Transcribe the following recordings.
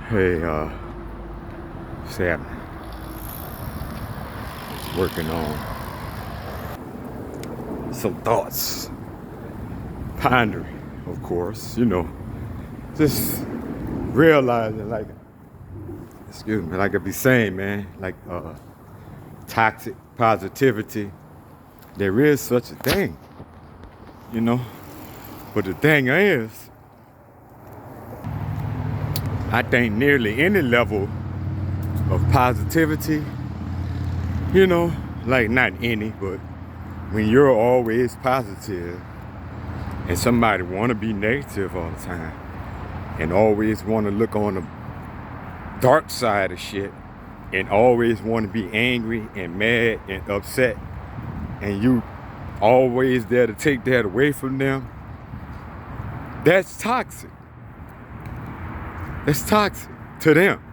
Hey, Sam, working on some thoughts, pondering, of course, just realizing, like, excuse me, like I be saying, man, like, toxic positivity, there is such a thing, you know, but the thing is, I think nearly any level of positivity, like not any, but when you're always positive and somebody want to be negative all the time and always want to look on the dark side of shit and always want to be angry and mad and upset, and you always there to take that away from them, that's toxic. That's toxic to them.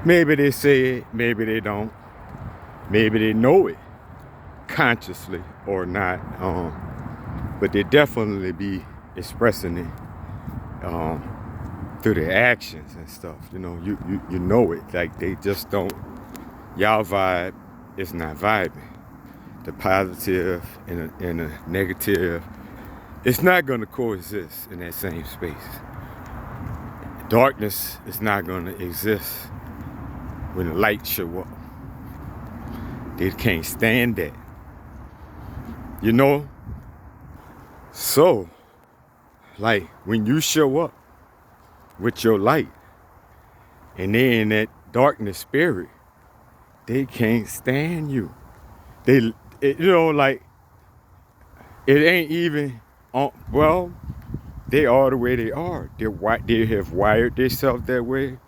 Maybe they say it, maybe they don't. Maybe they know it consciously or not, but they definitely be expressing it through their actions and stuff. You know it. Like they just don't. Y'all vibe is not vibing. The positive and the negative, it's not gonna coexist in that same space. Darkness is not gonna exist when the light show up. They can't stand that. So, like when you show up with your light and they in that darkness spirit, they can't stand you. Like it ain't even they are the way they are. They have wired themselves that way.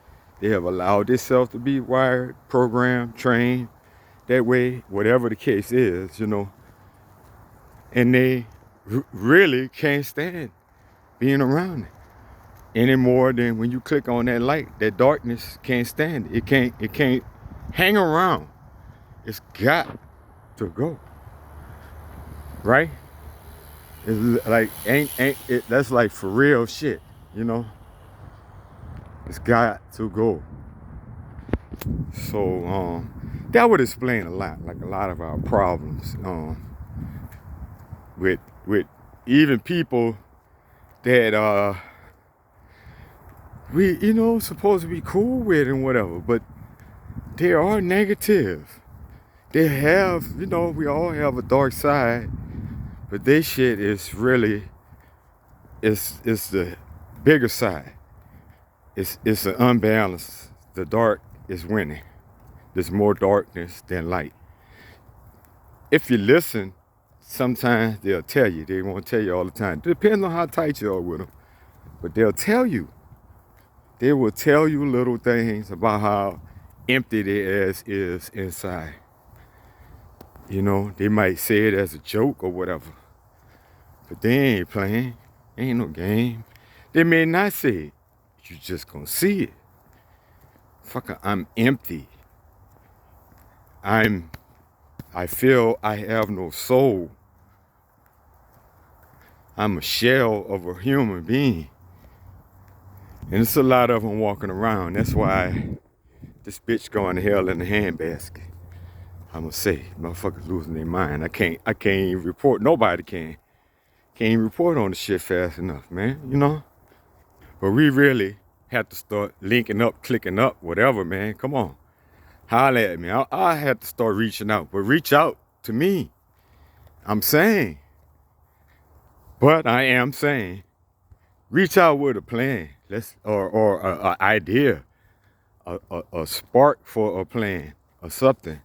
They have allowed themselves to be wired, programmed, trained that way, whatever the case is, and they really can't stand being around it any more than when you click on that light. That darkness can't stand it. It can't hang around. It's got to go. Right? It's like ain't it, that's like for real shit, It's got to go. So that would explain a lot, like a lot of our problems with even people that we supposed to be cool with and whatever, but they are negative. They have, we all have a dark side, but this shit is really it's the bigger side. It's an unbalance. The dark is winning. There's more darkness than light. If you listen, sometimes they'll tell you. They won't tell you all the time. Depends on how tight you are with them. But they'll tell you. They will tell you little things about how empty their ass is inside. They might say it as a joke or whatever. But they ain't playing. Ain't no game. They may not say it. You just gonna see it. Fucker, I'm empty. I feel I have no soul. I'm a shell of a human being. And it's a lot of them walking around. That's why this bitch going to hell in a handbasket. I'm gonna say, motherfuckers losing their mind. I can't even report. Nobody can. Can't even report on the shit fast enough, man, But we really have to start linking up, clicking up, whatever, man. Come on. Holler at me. I have to start reaching out. But reach out to me. I'm saying. But I am saying, reach out with a plan. Or an idea. A spark for a plan or something.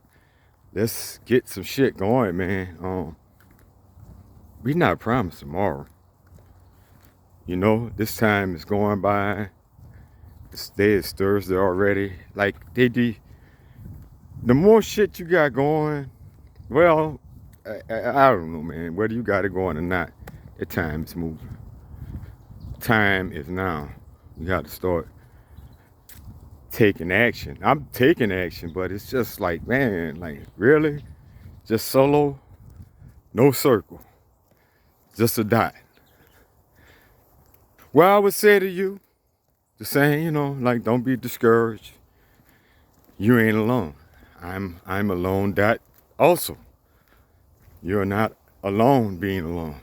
Let's get some shit going, man. We not promised tomorrow. This time is going by. Today is Thursday already. Like the more shit you got going, well, I don't know, man. Whether you got it going or not, the time is moving. Time is now. You got to start taking action. I'm taking action, but it's just like, man, like really, just solo, no circle, just a dot. Well, I would say to you, the saying, you know, like, don't be discouraged. You ain't alone. I'm alone. That also, you're not alone being alone.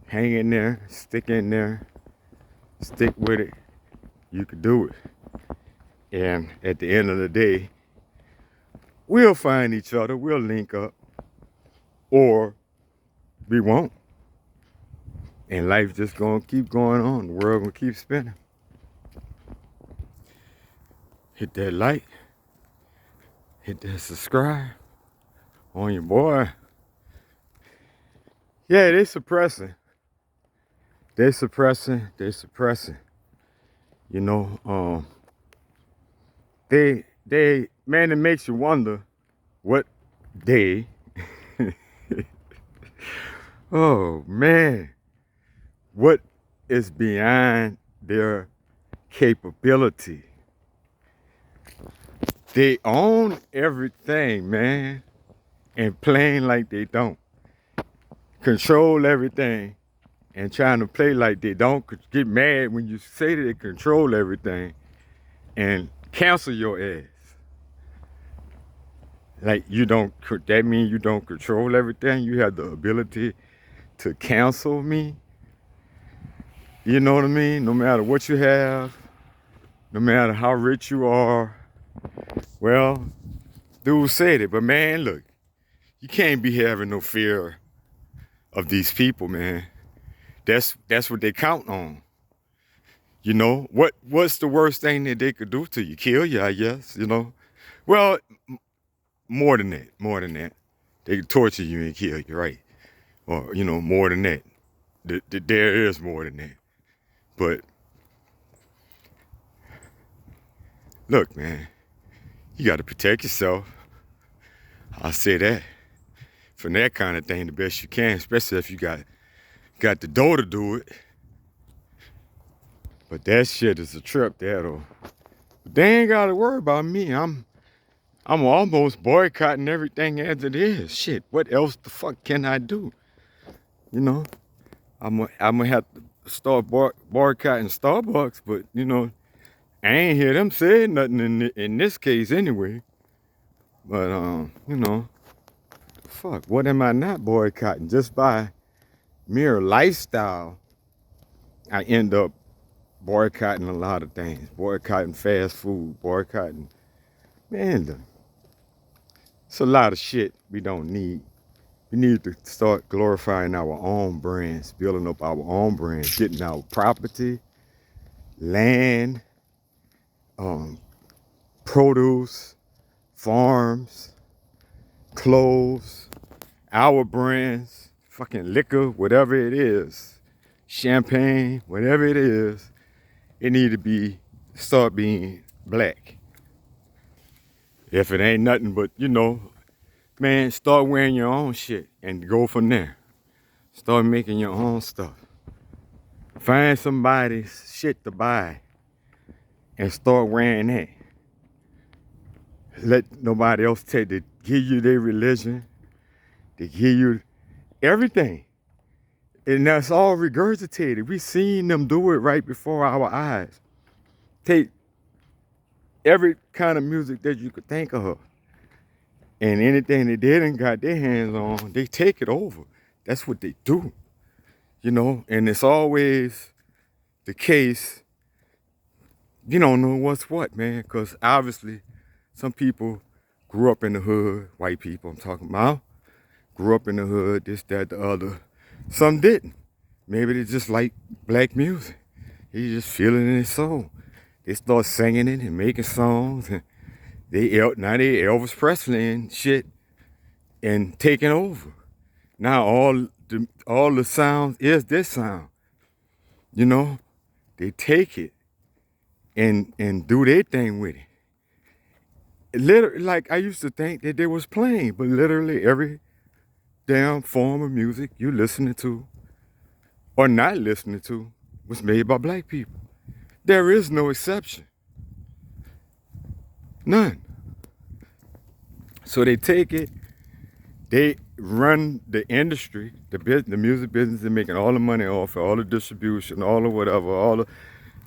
Hang in there, stick in there, stick with it. You can do it. And at the end of the day, we'll find each other, we'll link up, or we won't. And life just gonna keep going on. The world gonna keep spinning. Hit that like, hit that subscribe on your boy. Yeah, they suppressing. They suppressing. You know, man, it makes you wonder what they, oh man, what is beyond their capability. They own everything, man, and playing like they don't. Control everything and trying to play like they don't. Get mad when you say that they control everything and cancel your ass. Like you don't, that means you don't control everything. You have the ability to cancel me. You know what I mean? No matter what you have, no matter how rich you are. Well, dude said it, but man, look, you can't be having no fear of these people, man. That's what they count on. You know, what's the worst thing that they could do to you? Kill you, I guess, you know. Well, more than that. They could torture you and kill you, right? Or, you know, more than that. There is more than that. But, look, man, you got to protect yourself. I say that. From that kind of thing the best you can, especially if you got the dough to do it. But that shit is a trip there, though. But they ain't got to worry about me. I'm almost boycotting everything as it is. Shit, what else the fuck can I do? You know, I'm gonna have to start boycotting Starbucks, but you know, I ain't hear them say nothing in this case anyway. But you know, fuck, what am I not boycotting? Just by mere lifestyle, I end up boycotting a lot of things. Boycotting fast food, boycotting, man, it's a lot of shit we don't need. We need to start glorifying our own brands, building up our own brands, getting our property, land, produce, farms, clothes, our brands, fucking liquor, whatever it is, champagne, whatever it is, it need to start being black. If it ain't nothing but, you know, man, start wearing your own shit and go from there. Start making your own stuff. Find somebody's shit to buy and start wearing that. Let nobody else give you their religion. They give you everything. And that's all regurgitated. We seen them do it right before our eyes. Take every kind of music that you could think of. And anything they didn't got their hands on, they take it over. That's what they do. You know, and it's always the case, you don't know what's what, man, because obviously some people grew up in the hood, white people I'm talking about, grew up in the hood, this, that, the other. Some didn't. Maybe they just like black music. They just feel it in their soul. They start singing it and making songs, and now they Elvis Presley and shit and taking over. Now all the sound is this sound. You know, they take it and do their thing with it. Literally, like I used to think that they was playing, but literally every damn form of music you listening to or not listening to was made by black people. There is no exception. None. So they take it, they run the industry, the music business, they're making all the money off it, all the distribution, all the whatever,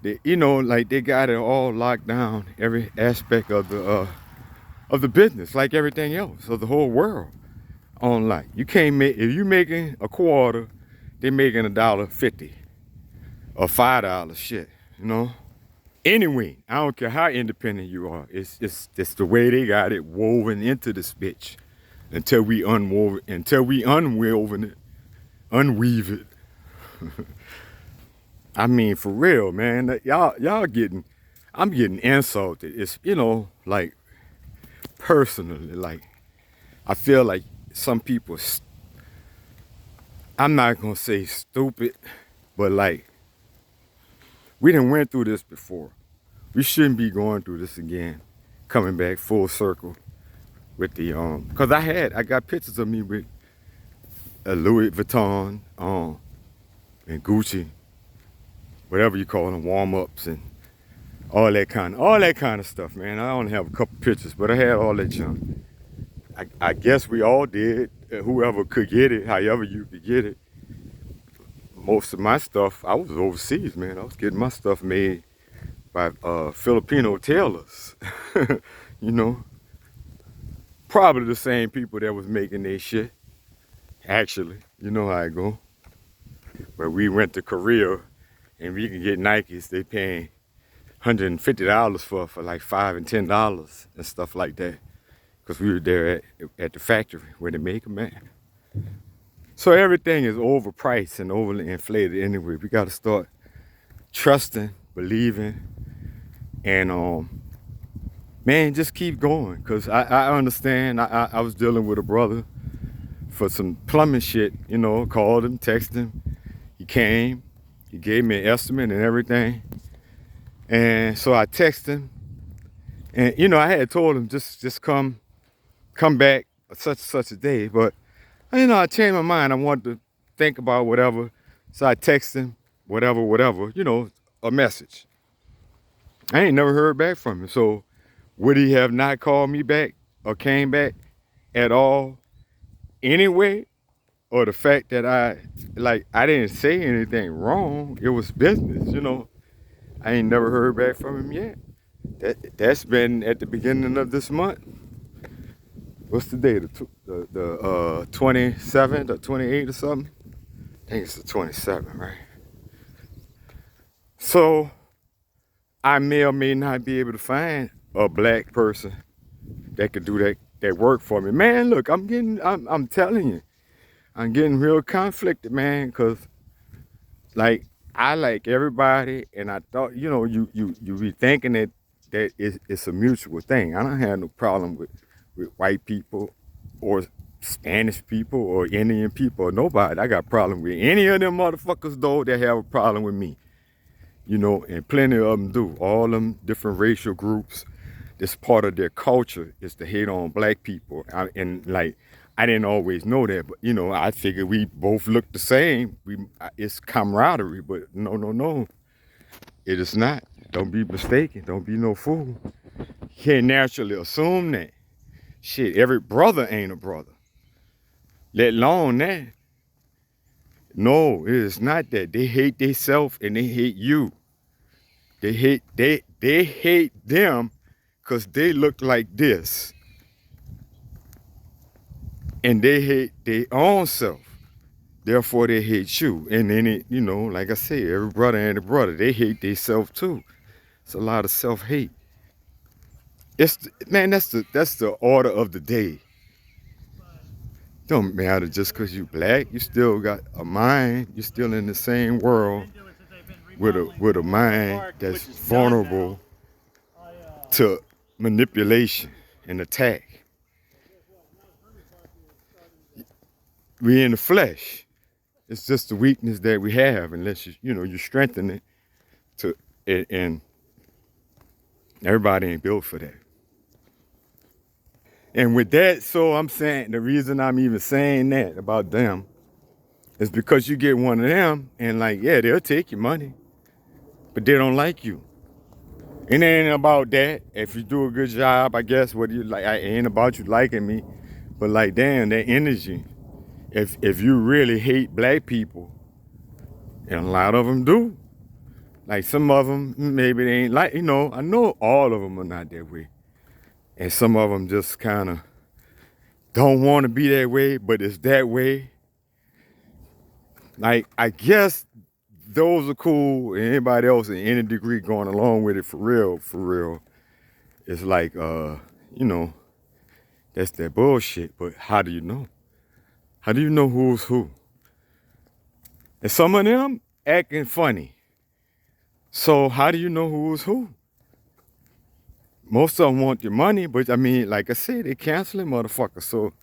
They, you know, like they got it all locked down, every aspect of the business, like everything else, of the whole world online. You can't make, if you making a quarter, they making $1.50 or $5 shit, you know. Anyway, I don't care how independent you are. It's the way they got it woven into this bitch until we unwoven it, unweave it. I mean, for real, man. Y'all getting, I'm getting insulted. It's, you know, like personally, like I feel like some people, I'm not gonna say stupid, but like we done went through this before. We shouldn't be going through this again. Coming back full circle with the cause I got pictures of me with a Louis Vuitton and Gucci, whatever you call them, warm-ups and all that kind of stuff, man. I only have a couple pictures, but I had all that junk. I guess we all did. Whoever could get it, however you could get it. Most of my stuff, I was overseas, man. I was getting my stuff made by Filipino tailors. You know, probably the same people that was making their shit. Actually, you know how I go. But we went to Korea, and we can get Nikes. They paying $150 for like $5 and $10 and stuff like that. Because we were there at the factory where they make them at. So everything is overpriced and overly inflated anyway. We got to start trusting, believing, and man, just keep going. Because I understand. I was dealing with a brother for some plumbing shit, you know, called him, texted him. He came, he gave me an estimate and everything. And so I texted him. And, you know, I had told him just come back such a day. But, you know, I changed my mind. I wanted to think about whatever. So I texted him, whatever, you know, a message. I ain't never heard back from him. So would he have not called me back or came back at all anyway? Or the fact that I didn't say anything wrong. It was business, you know. I ain't never heard back from him yet. That's been at the beginning of this month. What's the day? The 27th or 28th or something? I think it's the 27th, right? So I may or may not be able to find a black person that could do that work for me. Man, look, I'm telling you, I'm getting real conflicted, man, because like I like everybody, and I thought, you know, you be thinking that it's a mutual thing. I don't have no problem with white people or Spanish people or Indian people or nobody. I got a problem with any of them motherfuckers though that have a problem with me. You know, and plenty of them do. All them different racial groups. This part of their culture is to hate on black people. And like, I didn't always know that, but you know, I figured we both look the same. It's camaraderie, but no. It is not. Don't be mistaken. Don't be no fool. You can't naturally assume that. Shit, every brother ain't a brother. Let alone that. No, it is not that. They hate themselves and they hate you. They hate them because they look like this. And they hate their own self. Therefore, they hate you. And then, you know, like I say, every brother and a brother, they hate themselves too. It's a lot of self-hate. Man, that's the order of the day. Don't matter just because you black. You still got a mind. You're still in the same world with a mind that's vulnerable to manipulation and attack. We in the flesh. It's just the weakness that we have, unless you strengthen it and everybody ain't built for that. And with that, so I'm saying the reason I'm even saying that about them is because you get one of them and like, yeah, they'll take your money, but they don't like you. It ain't about that. If you do a good job, I guess, whether you like, it ain't about you liking me, but like, damn, that energy. If you really hate black people, and a lot of them do, Like some of them, maybe they ain't like, I know all of them are not that way. And some of them just kind of don't want to be that way, but it's that way. Like, I guess those are cool. And anybody else in any degree going along with it for real, it's like, that's that bullshit. But how do you know? How do you know who's who? And some of them acting funny. So how do you know who's who? Most of them want your money, but I mean, like I said, they canceling motherfuckers. So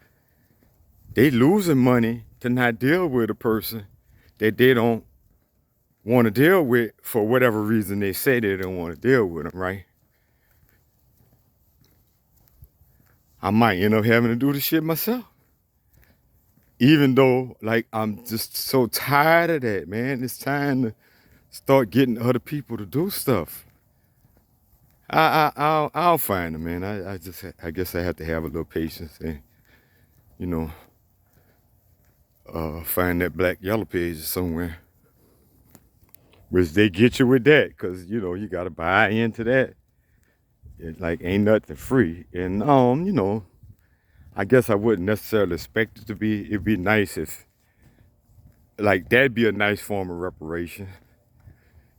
they losing money to not deal with a person that they don't want to deal with for whatever reason they say they don't want to deal with them, right? I might end up having to do the shit myself. Even though, like, I'm just so tired of that, man. It's time to start getting other people to do stuff. I'll find them, man. I guess I have to have a little patience and, find that black yellow page somewhere. Which they get you with that, because, you got to buy into that. It, like, ain't nothing free. And, I guess I wouldn't necessarily expect it to be. It'd be nice if, like, that'd be a nice form of reparation.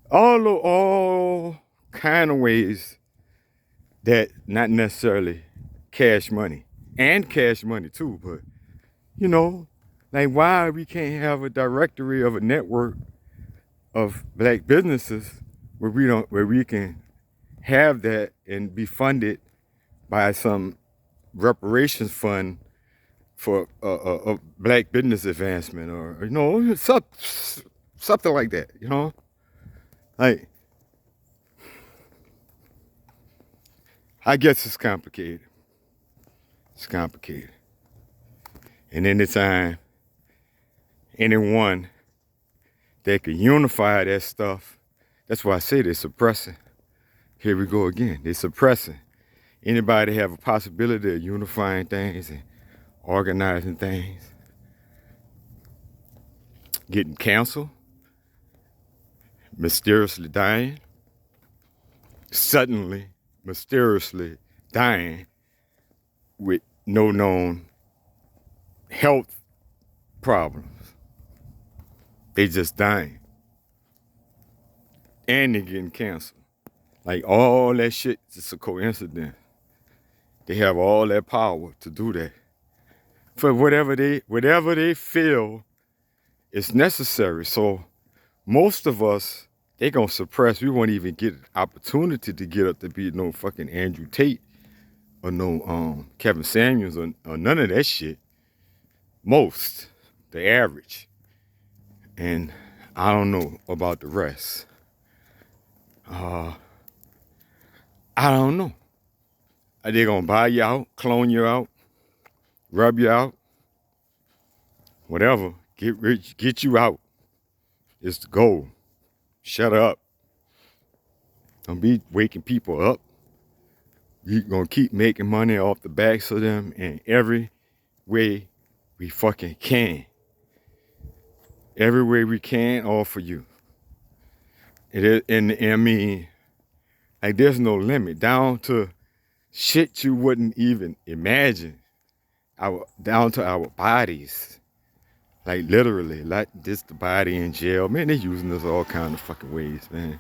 All kind of ways that not necessarily cash money. And cash money, too. But, like, why we can't have a directory of a network of black businesses where we can have that and be funded by some reparations fund for a black business advancement, or something like that. Like, I guess it's complicated. It's complicated. And anytime anyone that can unify that stuff, that's why I say they're suppressing. Here we go again. They're suppressing. Anybody have a possibility of unifying things and organizing things, getting canceled, mysteriously dying, suddenly, mysteriously dying with no known health problems. They just dying. And they're getting canceled. Like, all that shit is just a coincidence. They have all that power to do that. For whatever they feel is necessary. So most of us, they gonna suppress. We won't even get an opportunity to get up to be no fucking Andrew Tate or no Kevin Samuels or none of that shit. Most, the average. And I don't know about the rest. I don't know. Are they gonna buy you out, clone you out, rub you out, whatever, get rich, get you out? It's the goal. Shut up. Don't be waking people up. You're gonna keep making money off the backs of them in every way we fucking can. Every way we can, all for you. It is, and I mean, like, there's no limit, down to shit you wouldn't even imagine. Down to our bodies. Like, literally, like this, the body in jail. Man, they using us all kind of fucking ways, man.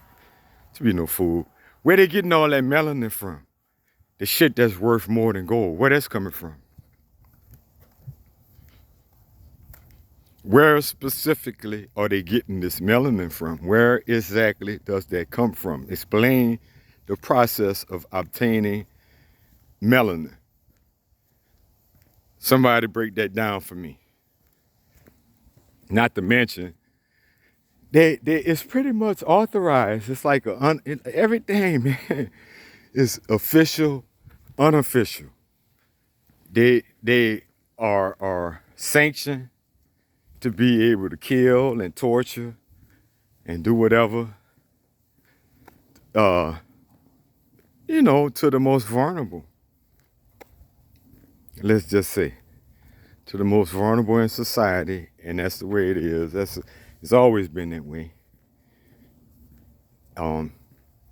To be no fool. Where they getting all that melanin from? The shit that's worth more than gold. Where that's coming from? Where specifically are they getting this melanin from? Where exactly does that come from? Explain the process of obtaining melanin. Somebody break that down for me. Not to mention, it's pretty much authorized. It's like everything, man, is official, unofficial. They are sanctioned to be able to kill and torture and do whatever, to the most vulnerable. Let's just say, to the most vulnerable in society, and that's the way it is. It's always been that way.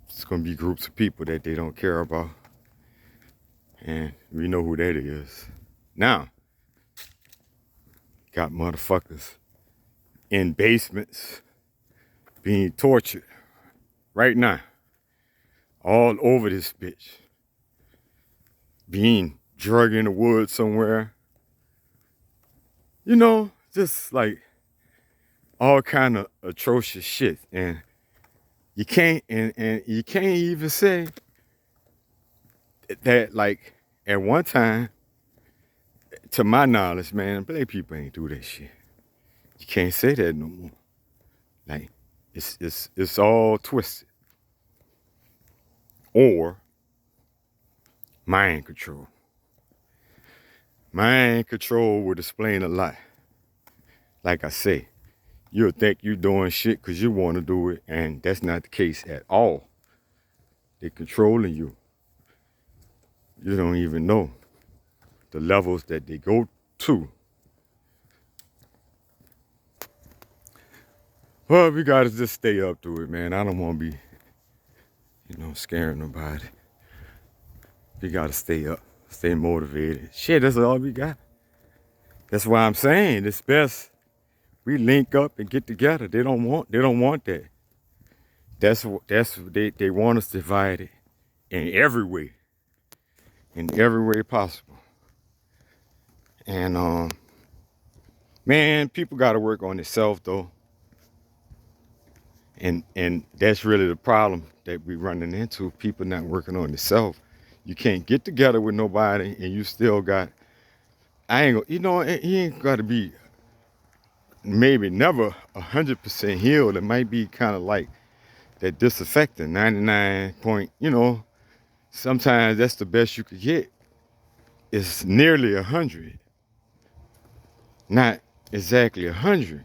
it's gonna be groups of people that they don't care about. And we know who that is. Now, got motherfuckers in basements being tortured right now, all over this bitch, being drugged in the woods somewhere. You know, just like all kind of atrocious shit. And you can't, and you can't even say that, like, at one time, to my knowledge, man, black people ain't do that shit. You can't say that no more. Like, it's all twisted. Or mind control. Mind control would explain a lot. Like I say, you'll think you're doing shit because you want to do it, and that's not the case at all. They're controlling you. You don't even know the levels that they go to. Well, we gotta just stay up to it, man. I don't want to be, scaring nobody. We gotta stay up, stay motivated. Shit, that's all we got. That's why I'm saying it's best we link up and get together. They don't want that. That's they want us divided in every way possible. And man, people gotta work on themselves though. And that's really the problem that we're running into. People not working on themselves. You can't get together with nobody and you still got, he ain't got to be maybe never 100% healed. It might be kind of like that disaffecting 99 point, sometimes that's the best you could get. It's nearly 100, not exactly 100.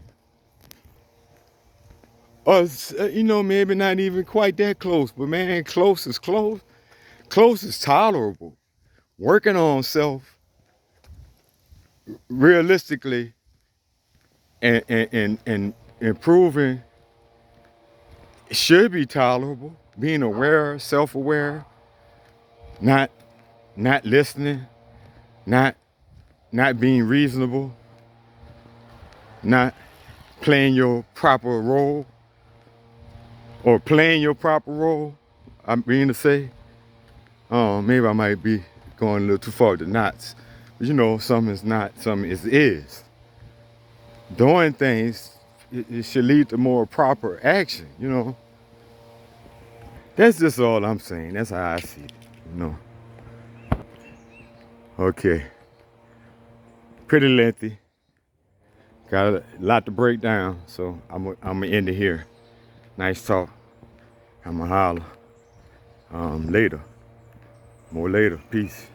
Or, maybe not even quite that close, but man, close is close. Close is tolerable. Working on self realistically and improving should be tolerable. Being aware, self-aware, not listening, not being reasonable, not playing your proper role or playing your proper role. I mean to say, maybe I might be going a little too far with the knots. But some is not, some is. Doing things, it should lead to more proper action, That's just all I'm saying. That's how I see it, Okay. Pretty lengthy. Got a lot to break down, so I'm gonna end it here. Nice talk. I'm gonna holler. Later. More later. Peace.